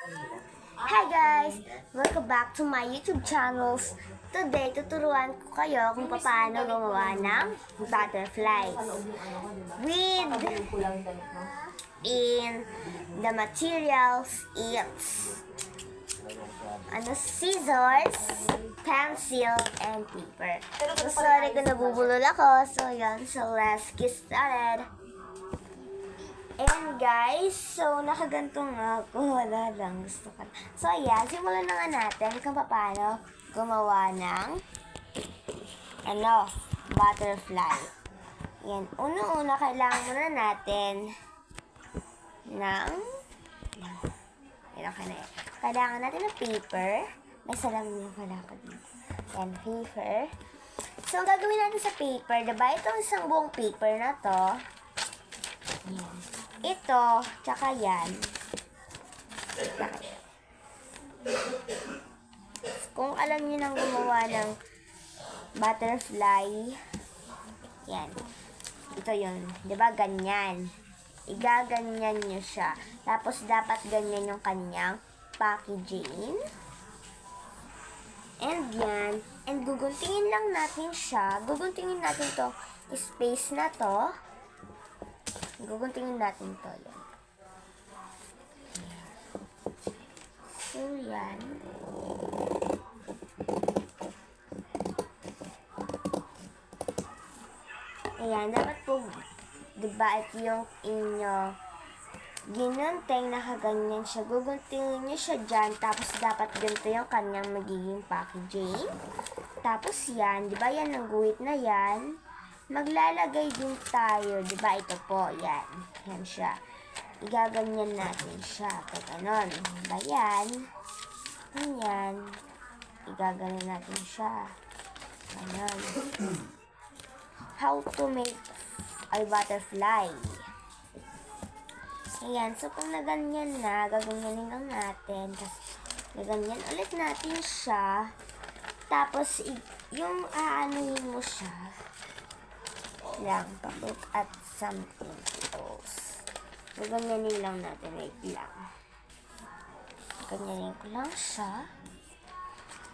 Hi guys! Welcome back to my YouTube channels. Today, tuturuan ko kayo kung paano gumawa ng butterflies with in the materials it's scissors, pencil, and paper. So sorry kung nabubulol ako. So yan, so let's get started. Ayan guys, so nakaganto nga ako, wala lang, gusto ko. So ayan, simulan na nga natin kung paano gumawa ng butterfly. Ayan, una-una kailangan muna natin ng kailangan natin ng paper. May salamin pala ako dito. Ayan, paper. So ang gagawin natin sa paper, diba itong isang buong paper na to, ayan. Ito, tsaka yan. Kung alam niyo nang gumawa ng butterfly, yan. Ito yun. Diba? Ganyan. Igaganyan nyo siya. Tapos, dapat ganyan yung kanyang packaging. And yan. And guguntingin lang natin siya. Guguntingin natin to space na to. Guguntingin natin to. Yan. So, yan. Ayan, dapat po, diba, ito yung inyo ginunteng, nakaganyan siya. Guguntingin nyo siya dyan, tapos dapat ganito yung kanyang magiging packaging. Tapos yan, diba, yan ang guhit na yan. Maglalagay din tayo, di ba? Ito po, yan. Yan siya. Igaganyan natin siya. Pag ganon. Diba yan? Yan. Igaganyan natin siya. Ganon. How to make a butterfly. Ayan. So, kung naganyan na, gaganyanin lang natin. Tapos, gaganyan ulit natin siya. Tapos, yung aanuhin mo siya, lang, look at something else. So, ganyanin lang natin, wait lang. Ganyanin ko lang siya.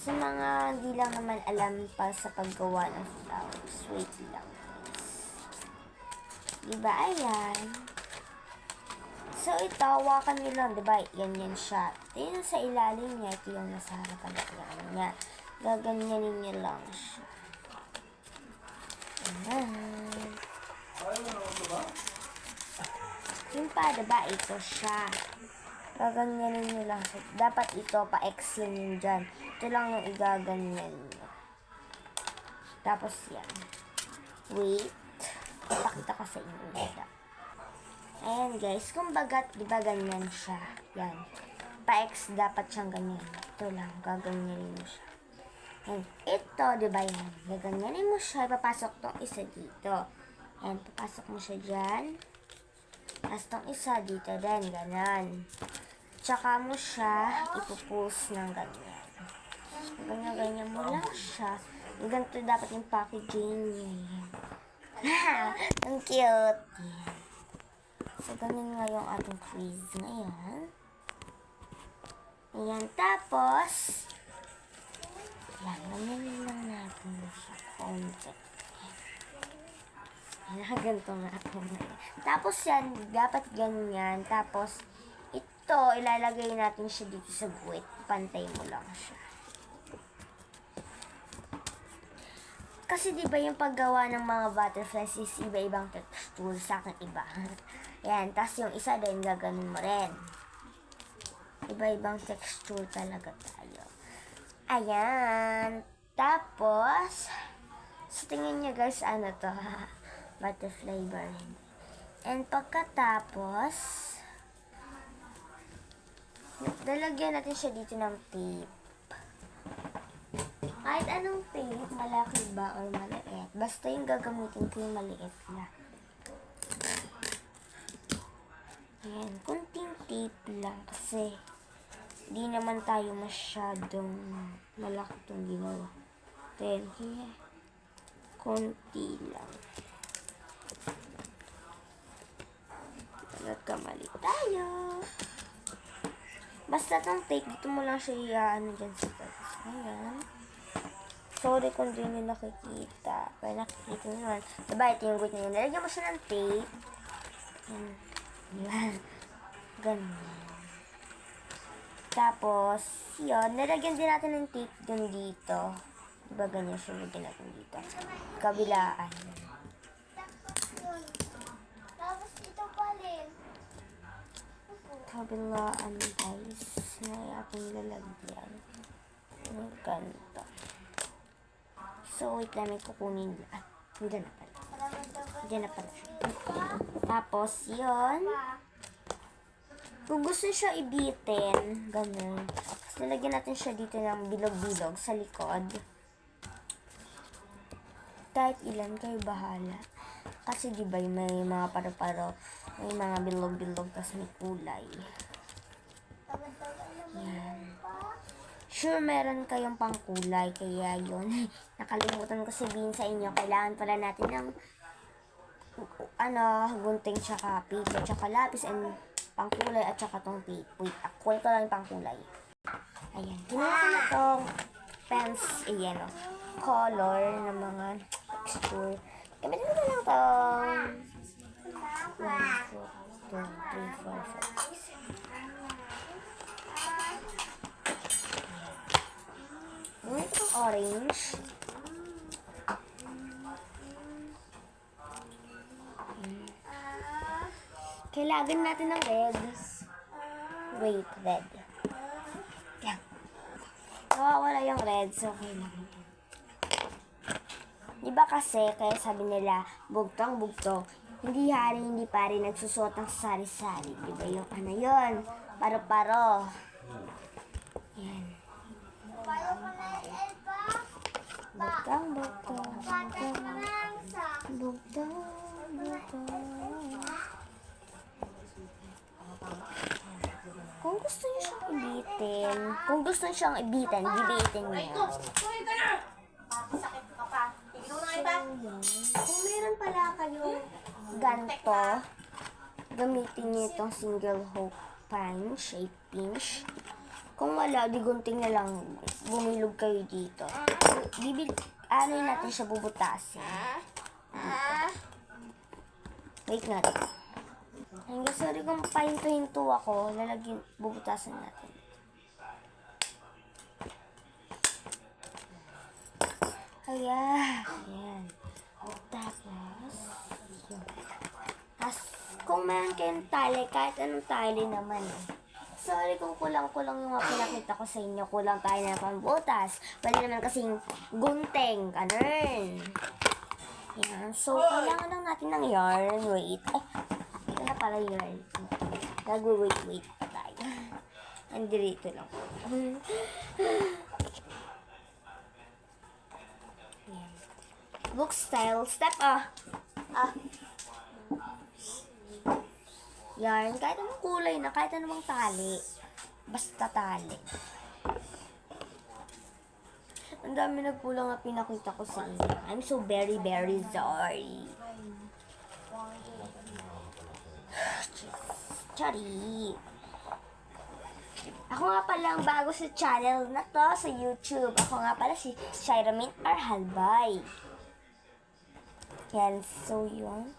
Sa mga hindi lang naman alam pa sa paggawa ng flowers, wait lang. Diba, ayan. So, ito, hawakan nyo lang, diba, ganyan siya. Ito yung sa ilalim niya, ito yung nasa harapan niya. Gaganyanin nyo lang siya. Ayan. Yung pa, diba? Ito siya. Gaganyanin nyo lang siya. Dapat ito, pa-X yun dyan. Ito lang yung igaganyan nyo. Tapos yan. Wait. Pakita ko sa inyo. Ayan guys. Kung bagat, diba ganyan siya. Yan. Pa-X dapat siyang ganyan. Ito lang. Gaganyanin mo siya. And ito, diba yan? Gaganyanin mo siya. Papasok tong isa dito. And papasok mo siya dyan. Tapos tong isa dito din. Ganon. Tsaka mo siya ipupulse ng ganyan. Ganyan mo lang siya. Ganito dapat yung packaging niya. Ang cute. So, ganyan nga yung ating quiz ngayon. Ayan. Tapos, ganyan lang natin sa konti. Ganito nga ako ngayon. Tapos yan, dapat ganyan. Tapos, ito, ilalagay natin siya dito sa guhit. Pantay mo lang siya. Kasi diba yung paggawa ng mga butterflies is iba-ibang texture, sa akin iba. Yan, tapos yung isa din, gaganon mo rin. Iba-ibang texture talaga tayo. Ayan. Tapos, sa tingin nyo guys, ano to? Butterfly bar. And pagkatapos, lalagyan natin siya dito ng tape. Kahit anong tape, malaki ba or maliit. Basta yung gagamitin ko yung maliit na. Ayan, kunting tape lang kasi di naman tayo masyadong malaki itong ginawa. Then, here, konti lang. Nagkamali tayo. Basta tong tape, dito mo lang siya ano dyan sa taas. Ayan. Sorry kung di nyo nakikita. Pero nakikita nyo naman. Diba, ito yung good nyo. Nalagyan mo siya ng tape. Ayan. Ganun. Tapos, yun. Nalagyan din natin ng tape dun dito. Diba ganyan siya lagyan natin dito. Kabilaan. Tapos ito pa rin. Kabilaan, guys. Na ating lalagyan. Ang ganito. So, wait lang, may kukunin niya. Hindi na pala. Hindi na pala siya. Tapos, yun. Kung gusto siya ibitin, ganun. Tapos, nilagyan natin siya dito ng bilog-bilog sa likod. Kahit ilan, kayo bahala. Kasi, di ba, may mga paro-paro, may mga bilog-bilog, tapos may kulay. Yan. Sure, meron kayong pangkulay, kaya yun. Nakalimutan ko sabihin sa inyo, kailangan pala natin ng gunting tsaka paper, tsaka lapis, and pangkulay, at tsaka tong tape. Wait, ako ito lang yung pangkulay. Ayan, kinuha ko na tong pens, ayan o, color ng mga texture. Gamitin ko na lang tong 1, 2, 3, 4, 5, 6. Ito orange. Kailangan natin ng red. Wait, red. Yan. Nawawala yung red, so kailangan. Diba kasi, kaya sabi nila, bugtong-bugtong, hindi hari, hindi pare, nagsusot ng sari-sari. Diba yung ano yun? Paro-paro. Yan. Paano ko na Elba? Bugtong-bugtong. Bata ka lang sa. Bugtong-bugtong. Kung gusto niyo siyang ibitin, kung gusto niyo siyang ibitin, gibitin niyo. Sakit ka pa. Tignan mo na iba. Kung meron pala kayong ganito, gamitin niyo itong single hook punch, shape pinch. Kung wala, di gunting na lang, bumilog kayo dito. Ano natin siya bubutasin. Dito. Wait natin. Hanggang sorry kung pahinto-hinto ako, bubutasan natin. Ayan. Tapos, yun. Tapos, kung meron kayong tali, kahit anong tali naman Sorry kung kulang-kulang yung mga pinakita ko sa inyo. Kulang tayo na pambutas. Wala naman kasing gunting. Ganun. Yan. So, kailangan lang natin ng yarn. Wait. Ito na pala yarn. Wait pa tayo. Andirito lang. Yan. Book style. Step yarn, kahit anong kulay na, kahit anong tali. Basta tali. Ang dami nagkulang na pinakita ko sa inyo. I'm so very, very sorry. Sorry. Ako nga pala ang bago sa channel na to sa YouTube. Ako nga pala si Shiramin Arhalbay. Yan, so yun.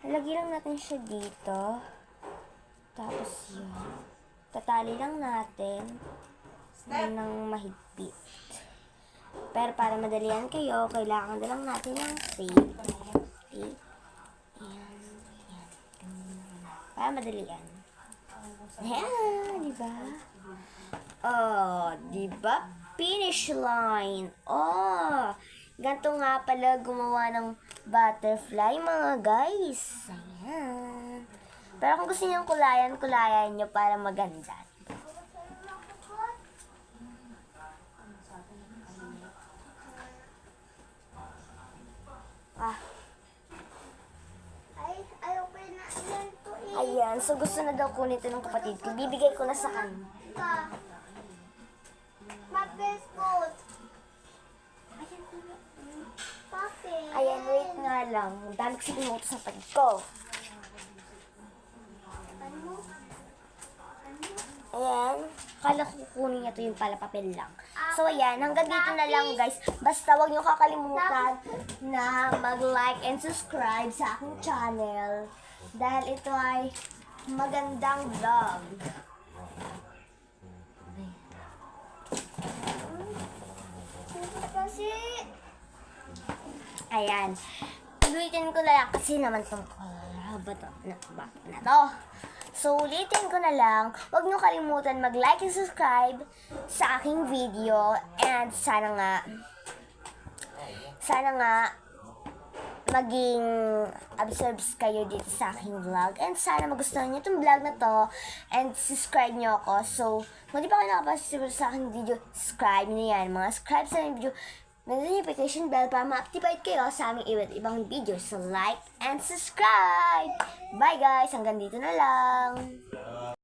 Nalagyan lang natin siya dito. Tapos yun. Tatali lang natin ng mahigpit. Pero para madalian kayo, kailangan na lang natin ng tape. Tape. Ayan. Para madalian. Ayan, diba? Oh, diba? Finish line. Oh, ganito nga pala gumawa ng butterfly, mga guys. Ayan. Pero kung gusto nyo kulayan nyo para maganda. Ayaw pa na yan to eh. Ayan, so gusto na daw kunin ito ng kapatid ko. Bibigay ko na sa kanya. Mapes food. Papi. Ayan, wait nga lang. Dami kasi pinuto sa pag ko. Ano? Ayan. Kala ko kukunin niya to yung pala papel lang. So, ayan. Hanggang dito na lang, guys. Basta huwag niyo kakalimutan na mag-like and subscribe sa aking channel. Dahil ito ay magandang vlog. Kasi, ayan. Ulitin ko na lang kasi naman itong na to. So, ulitin ko na lang, huwag niyo kalimutan mag-like and subscribe sa aking video. And sana nga, maging observes kayo dito sa aking vlog. And sana magustuhan niyo itong vlog na to. And subscribe niyo ako. So, kung di pa kayo nakapasubscribe sa aking video, subscribe niyo yan. Mga subscribe sa aking video, notification bell para ma-activate kayo sa aming iba't ibang video. So, like and subscribe! Bye guys! Hanggang dito na lang!